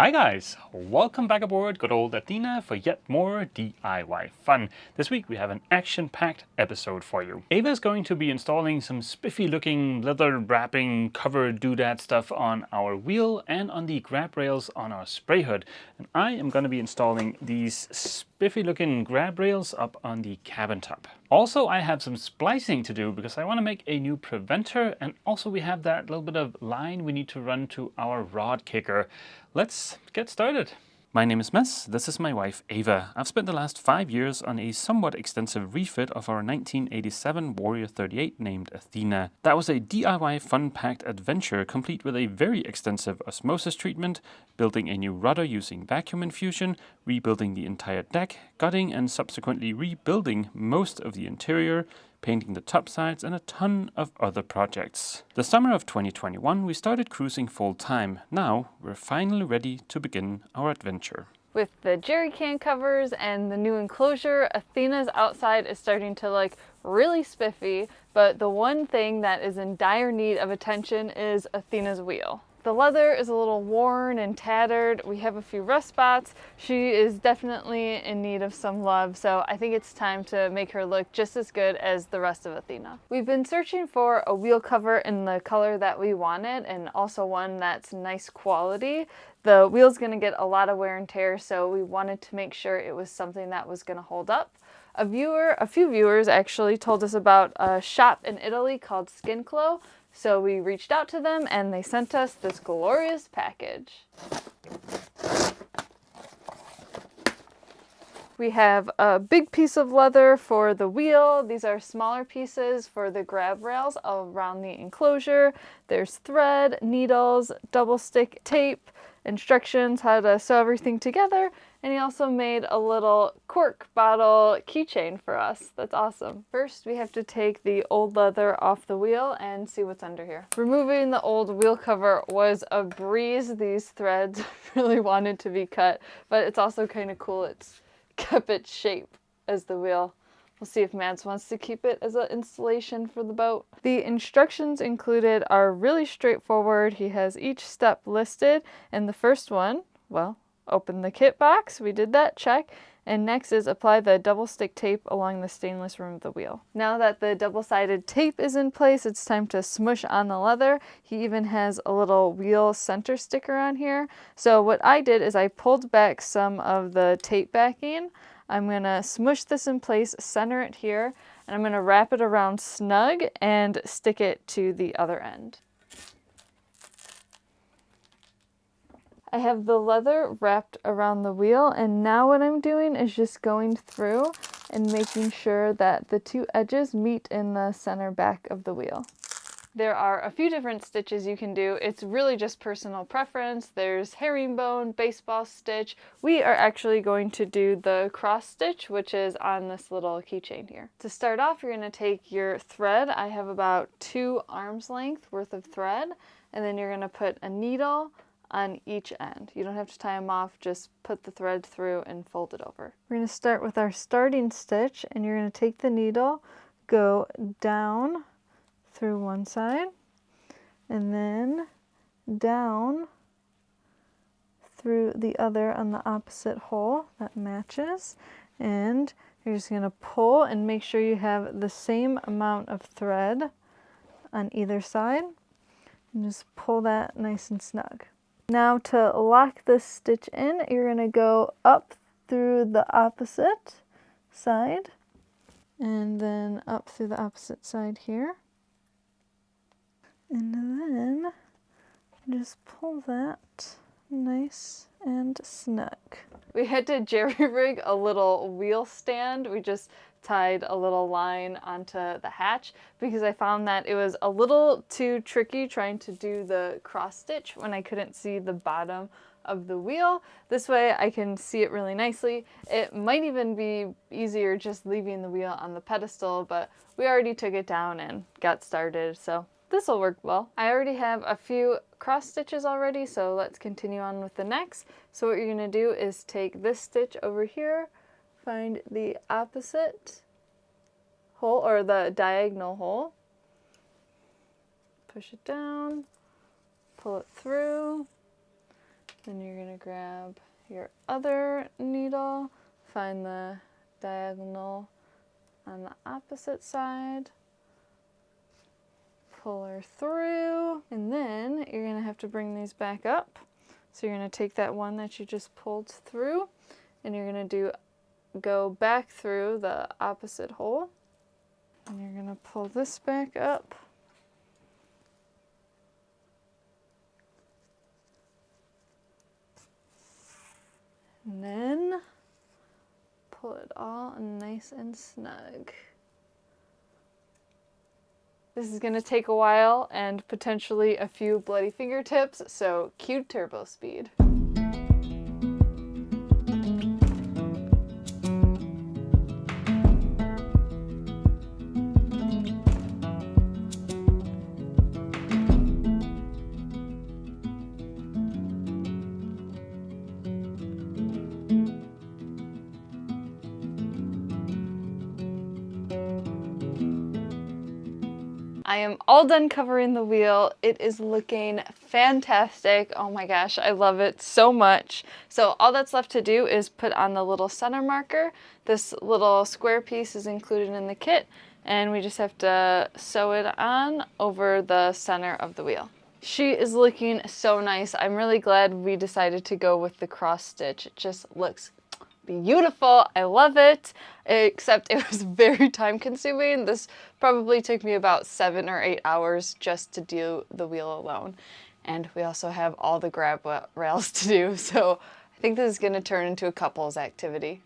Hi guys, welcome back aboard good old Athena for yet more DIY fun. This week we have an action-packed episode for you. Ava is going to be installing some spiffy looking leather wrapping cover doodad stuff on our wheel and on the grab rails on our spray hood. And I am going to be installing these spiffy looking grab rails up on the cabin top. Also, I have some splicing to do because I want to make a new preventer, and also we have that little bit of line we need to run to our rod kicker. Let's get started. My name is Mads, this is my wife Ava. I've spent the last 5 years on a somewhat extensive refit of our 1987 Warrior 38 named Athena. That was a DIY fun-packed adventure complete with a very extensive osmosis treatment, building a new rudder using vacuum infusion, rebuilding the entire deck, gutting and subsequently rebuilding most of the interior, painting the top sides, and a ton of other projects. The summer of 2021 we started cruising full time. Now we're finally ready to begin our adventure. With the jerry can covers and the new enclosure, Athena's outside is starting to look really spiffy, but the one thing that is in dire need of attention is Athena's wheel. The leather is a little worn and tattered. We have a few rust spots. She is definitely in need of some love, so I think it's time to make her look just as good as the rest of Athena. We've been searching for a wheel cover in the color that we wanted and also one that's nice quality. The wheel's going to get a lot of wear and tear, so we wanted to make sure it was something that was going to hold up. A few viewers actually told us about a shop in Italy called Skinclo. So we reached out to them and they sent us this glorious package. We have a big piece of leather for the wheel. These are smaller pieces for the grab rails around the enclosure. There's thread, needles, double stick tape, instructions how to sew everything together, and he also made a little cork bottle keychain for us. That's awesome. First, we have to take the old leather off the wheel and see what's under here. Removing the old wheel cover was a breeze. These threads really wanted to be cut, but it's also kind of cool. It's kept its shape as the wheel. We'll see if Mads wants to keep it as an installation for the boat. The instructions included are really straightforward. He has each step listed, and the first one, well, open the kit box. We did that, check. And next is apply the double stick tape along the stainless rim of the wheel. Now that the double-sided tape is in place, it's time to smush on the leather. He even has a little wheel center sticker on here. So what I did is I pulled back some of the tape backing. I'm going to smush this in place, center it here, and I'm going to wrap it around snug and stick it to the other end. I have the leather wrapped around the wheel, and now what I'm doing is just going through and making sure that the two edges meet in the center back of the wheel. There are a few different stitches you can do. It's really just personal preference. There's herringbone, baseball stitch. We are actually going to do the cross stitch, which is on this little keychain here. To start off, you're going to take your thread. I have about 2 arms length worth of thread, and then you're going to put a needle on each end. You don't have to tie them off, just put the thread through and fold it over. We're going to start with our starting stitch, and you're going to take the needle, go down through one side, and then down through the other on the opposite hole that matches, and you're just going to pull and make sure you have the same amount of thread on either side, and just pull that nice and snug. Now to lock this stitch in, you're going to go up through the opposite side and then up through the opposite side here. And then just pull that nice and snug. We had to jerry rig a little wheel stand. We just tied a little line onto the hatch because I found that it was a little too tricky trying to do the cross stitch when I couldn't see the bottom of the wheel. This way I can see it really nicely. It might even be easier just leaving the wheel on the pedestal, but we already took it down and got started, so this will work well. I already have a few cross stitches already, so let's continue on with the next. So what you're going to do is take this stitch over here, find the opposite hole or the diagonal hole, push it down, pull it through, Then you're going to grab your other needle, find the diagonal on the opposite side, pull her through, and then you're going to have to bring these back up. So you're going to take that one that you just pulled through, and you're going to go back through the opposite hole, and you're going to pull this back up. And then pull it all nice and snug. This is going to take a while and potentially a few bloody fingertips, so cue turbo speed. I am all done covering the wheel. It is looking fantastic. Oh my gosh, I love it so much. So all that's left to do is put on the little center marker. This little square piece is included in the kit, and we just have to sew it on over the center of the wheel. She is looking so nice. I'm really glad we decided to go with the cross stitch. It just looks beautiful. I love it, except it was very time consuming. This probably took me about 7 or 8 hours just to do the wheel alone. And we also have all the grab rails to do, so I think this is going to turn into a couples activity.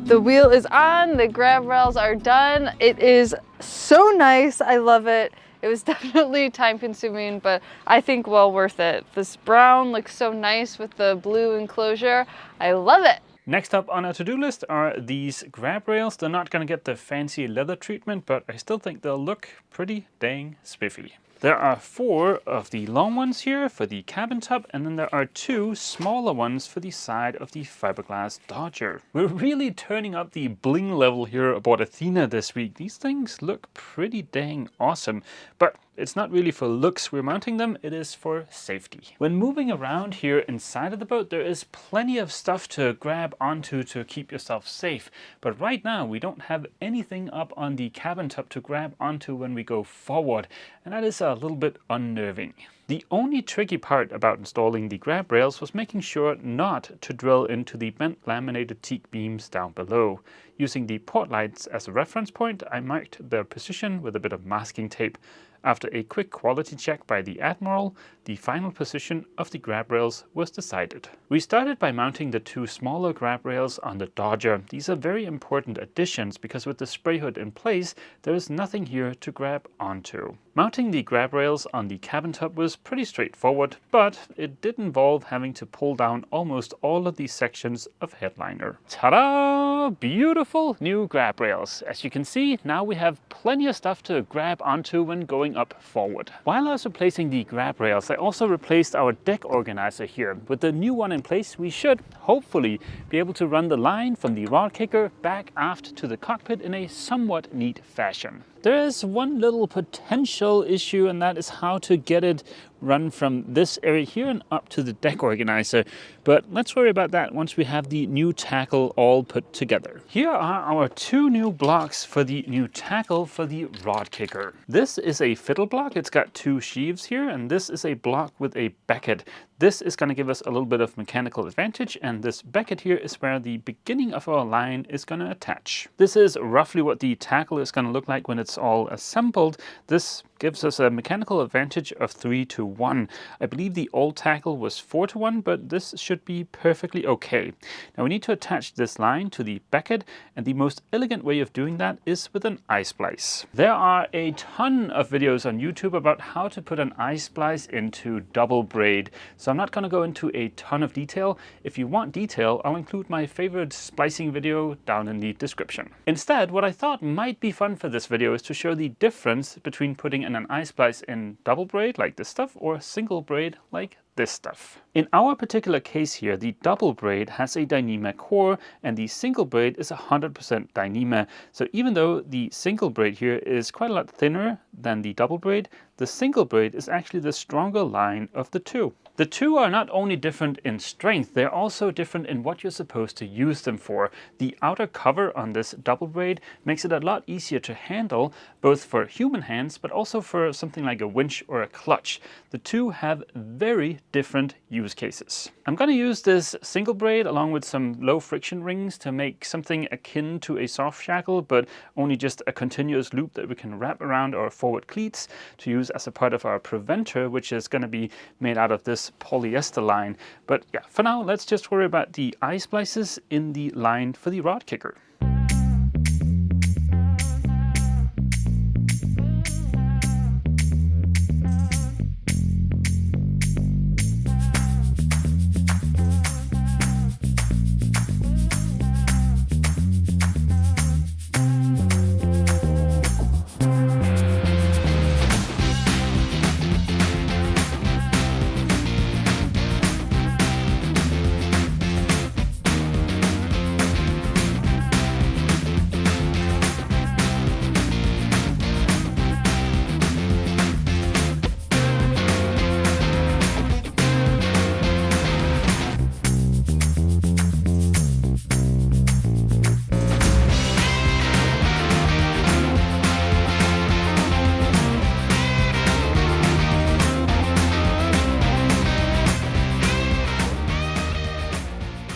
The wheel is on, the grab rails are done. It is so nice, I love it. It was definitely time consuming, but I think well worth it. This brown looks so nice with the blue enclosure. I love it. Next up on our to-do list are these grab rails. They're not going to get the fancy leather treatment, but I still think they'll look pretty dang spiffy. There are 4 of the long ones here for the cabin top, and then there are 2 smaller ones for the side of the fiberglass Dodger. We're really turning up the bling level here aboard Athena this week. These things look pretty dang awesome, but it's not really for looks we're mounting them, it is for safety. When moving around here inside of the boat, there is plenty of stuff to grab onto to keep yourself safe. But right now, we don't have anything up on the cabin top to grab onto when we go forward, and that is a little bit unnerving. The only tricky part about installing the grab rails was making sure not to drill into the bent laminated teak beams down below. Using the port lights as a reference point, I marked their position with a bit of masking tape. After a quick quality check by the Admiral, the final position of the grab rails was decided. We started by mounting the 2 smaller grab rails on the Dodger. These are very important additions because with the spray hood in place, there is nothing here to grab onto. Mounting the grab rails on the cabin top was pretty straightforward, but it did involve having to pull down almost all of these sections of headliner. Ta-da! Beautiful new grab rails. As you can see, now we have plenty of stuff to grab onto when going up forward. While I was replacing the grab rails, I also replaced our deck organizer here. With the new one in place, we should hopefully be able to run the line from the rod kicker back aft to the cockpit in a somewhat neat fashion. There is one little potential issue, and that is how to get it run from this area here and up to the deck organizer. But let's worry about that once we have the new tackle all put together. Here are our 2 new blocks for the new tackle for the rod kicker. This is a fiddle block. It's got 2 sheaves here, and this is a block with a becket. This is going to give us a little bit of mechanical advantage, and this becket here is where the beginning of our line is going to attach. This is roughly what the tackle is going to look like when it's all assembled. This gives us a mechanical advantage of 3-to-1. I believe the old tackle was 4-to-1, but this should be perfectly okay. Now we need to attach this line to the becket, and the most elegant way of doing that is with an I-splice. There are a ton of videos on YouTube about how to put an I-splice into double braid. so I'm not going to go into a ton of detail. If you want detail, I'll include my favorite splicing video down in the description. Instead, what I thought might be fun for this video is to show the difference between putting in an I-splice in double braid like this stuff or single braid like this stuff. In our particular case here, the double braid has a Dyneema core and the single braid is 100% Dyneema. So even though the single braid here is quite a lot thinner than the double braid, the single braid is actually the stronger line of the two. The two are not only different in strength, they're also different in what you're supposed to use them for. The outer cover on this double braid makes it a lot easier to handle, both for human hands, but also for something like a winch or a clutch. The two have very different use cases. I'm going to use this single braid along with some low friction rings to make something akin to a soft shackle, but only just a continuous loop that we can wrap around our forward cleats to use as a part of our preventer, which is going to be made out of this polyester line. But yeah, for now, let's just worry about the I-splices in the line for the rod kicker.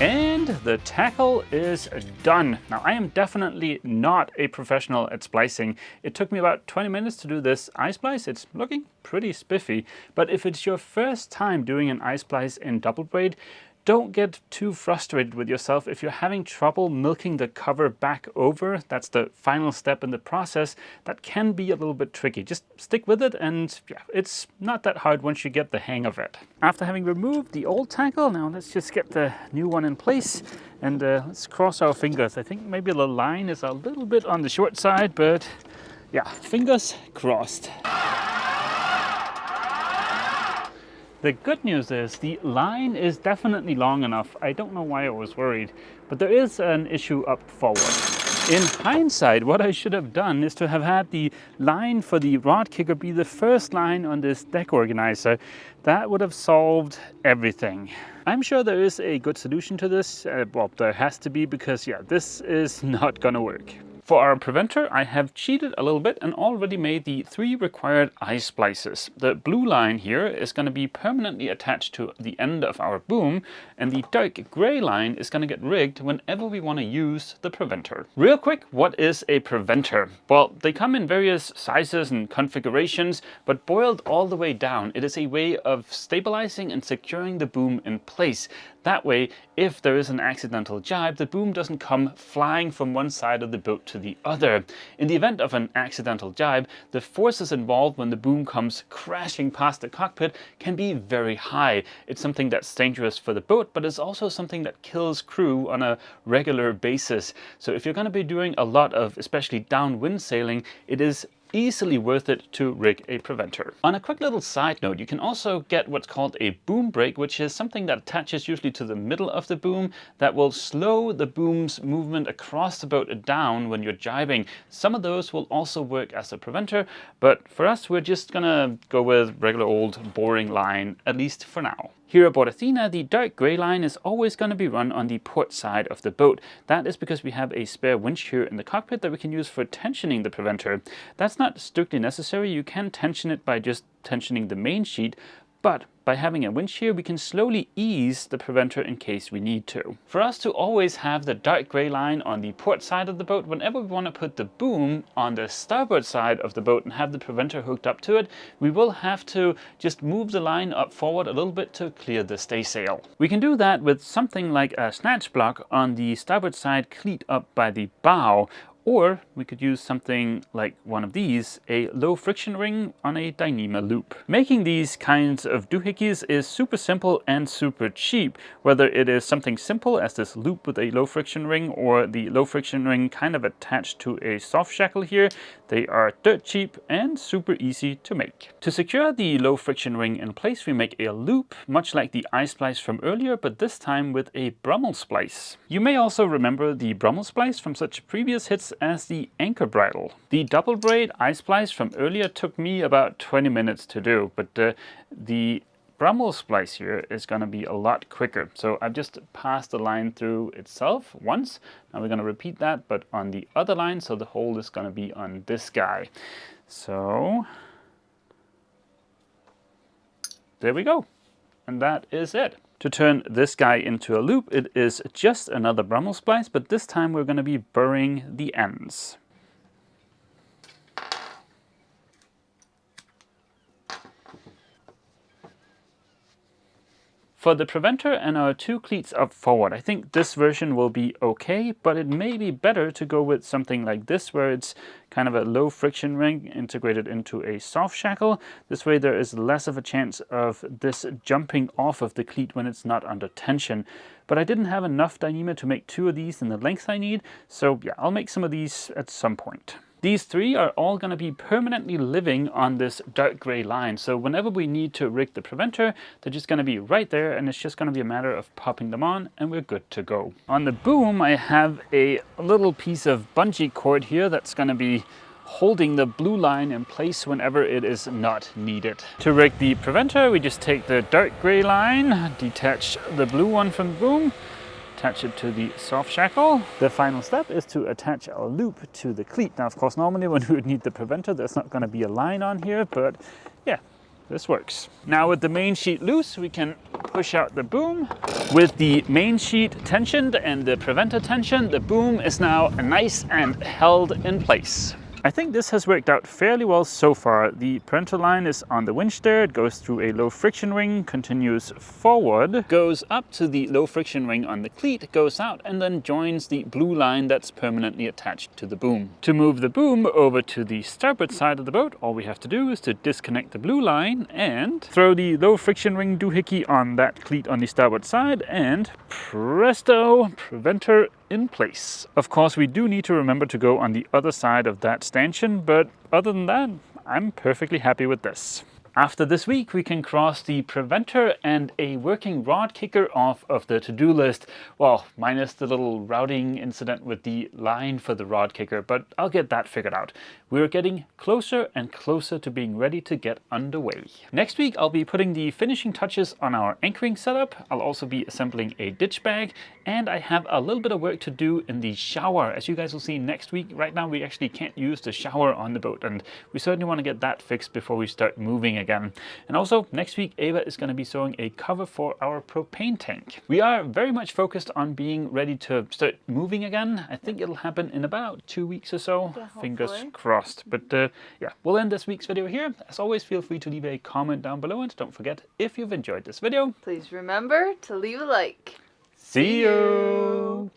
And the tackle is done. Now, I am definitely not a professional at splicing. It took me about 20 minutes to do this I-splice. It's looking pretty spiffy, but if it's your first time doing an I-splice in double braid, don't get too frustrated with yourself if you're having trouble milking the cover back over. That's the final step in the process. That can be a little bit tricky. Just stick with it, and yeah, it's not that hard once you get the hang of it. After having removed the old tackle, now let's just get the new one in place, and let's cross our fingers. I think maybe the line is a little bit on the short side, but yeah, fingers crossed. The good news is the line is definitely long enough. I don't know why I was worried, but there is an issue up forward. In hindsight, what I should have done is to have had the line for the rod kicker be the first line on this deck organizer. That would have solved everything. I'm sure there is a good solution to this. Well, there has to be, because yeah, this is not gonna work. For our preventer, I have cheated a little bit and already made the 3 required I-splices. The blue line here is going to be permanently attached to the end of our boom, and the dark gray line is going to get rigged whenever we want to use the preventer. Real quick, what is a preventer? Well, they come in various sizes and configurations, but boiled all the way down, it is a way of stabilizing and securing the boom in place. That way, if there is an accidental jibe, the boom doesn't come flying from one side of the boat to the other. In the event of an accidental jibe, the forces involved when the boom comes crashing past the cockpit can be very high. It's something that's dangerous for the boat, but it's also something that kills crew on a regular basis. So if you're going to be doing a lot of especially downwind sailing, it is easily worth it to rig a preventer. On a quick little side note, you can also get what's called a boom brake, which is something that attaches usually to the middle of the boom that will slow the boom's movement across the boat down when you're jibing. Some of those will also work as a preventer, but for us, we're just gonna go with regular old boring line, at least for now. Here aboard Athena, the dark grey line is always going to be run on the port side of the boat. That is because we have a spare winch here in the cockpit that we can use for tensioning the preventer. That's not strictly necessary. You can tension it by just tensioning the main sheet, but by having a winch here, we can slowly ease the preventer in case we need to. For us to always have the dark grey line on the port side of the boat, whenever we want to put the boom on the starboard side of the boat and have the preventer hooked up to it, we will have to just move the line up forward a little bit to clear the staysail. We can do that with something like a snatch block on the starboard side cleat up by the bow, Or we could use something like one of these, a low friction ring on a Dyneema loop. Making these kinds of doohickeys is super simple and super cheap, whether it is something simple as this loop with a low friction ring or the low friction ring kind of attached to a soft shackle here. They are dirt cheap and super easy to make. To secure the low friction ring in place, we make a loop, much like the I-splice from earlier, but this time with a Brummel splice. You may also remember the Brummel splice from such previous hits as the anchor bridle. The double braid I-splice from earlier took me about 20 minutes to do, but the Brummel splice here is going to be a lot quicker. So I've just passed the line through itself once. Now we're going to repeat that, but on the other line, so the hole is going to be on this guy. So there we go. And that is it. To turn this guy into a loop, it is just another Brummel splice, but this time we're going to be burring the ends. For the preventer and our two cleats up forward, I think this version will be okay, but it may be better to go with something like this, where it's kind of a low friction ring integrated into a soft shackle. This way there is less of a chance of this jumping off of the cleat when it's not under tension. But I didn't have enough Dyneema to make two of these in the length I need, so yeah, I'll make some of these at some point. These three are all going to be permanently living on this dark gray line. So whenever we need to rig the preventer, they're just going to be right there, and it's just going to be a matter of popping them on and we're good to go. On the boom, I have a little piece of bungee cord here that's going to be holding the blue line in place whenever it is not needed. To rig the preventer, we just take the dark gray line, detach the blue one from the boom, attach it to the soft shackle. The final step is to attach our loop to the cleat. Now, of course, normally when we would need the preventer, there's not going to be a line on here, but yeah, this works. Now with the main sheet loose, we can push out the boom. With the main sheet tensioned and the preventer tensioned, the boom is now nice and held in place. I think this has worked out fairly well so far. The preventer line is on the winch there. It goes through a low friction ring, continues forward, goes up to the low friction ring on the cleat, goes out, and then joins the blue line that's permanently attached to the boom. To move the boom over to the starboard side of the boat, all we have to do is to disconnect the blue line and throw the low friction ring doohickey on that cleat on the starboard side, and presto, preventer in place. Of course, we do need to remember to go on the other side of that stanchion, but other than that, I'm perfectly happy with this. After this week, we can cross the preventer and a working rod kicker off of the to-do list. Well, minus the little routing incident with the line for the rod kicker, but I'll get that figured out. We're getting closer and closer to being ready to get underway. Next week, I'll be putting the finishing touches on our anchoring setup. I'll also be assembling a ditch bag, and I have a little bit of work to do in the shower. As you guys will see next week, right now we actually can't use the shower on the boat, and we certainly want to get that fixed before we start moving again. And also next week, Ava is going to be sewing a cover for our propane tank. We are very much focused on being ready to start moving again. I think it'll happen in about 2 weeks or so. Yeah, fingers crossed. But yeah, we'll end this week's video here. As always, feel free to leave a comment down below, and don't forget, if you've enjoyed this video, please remember to leave a like. See you!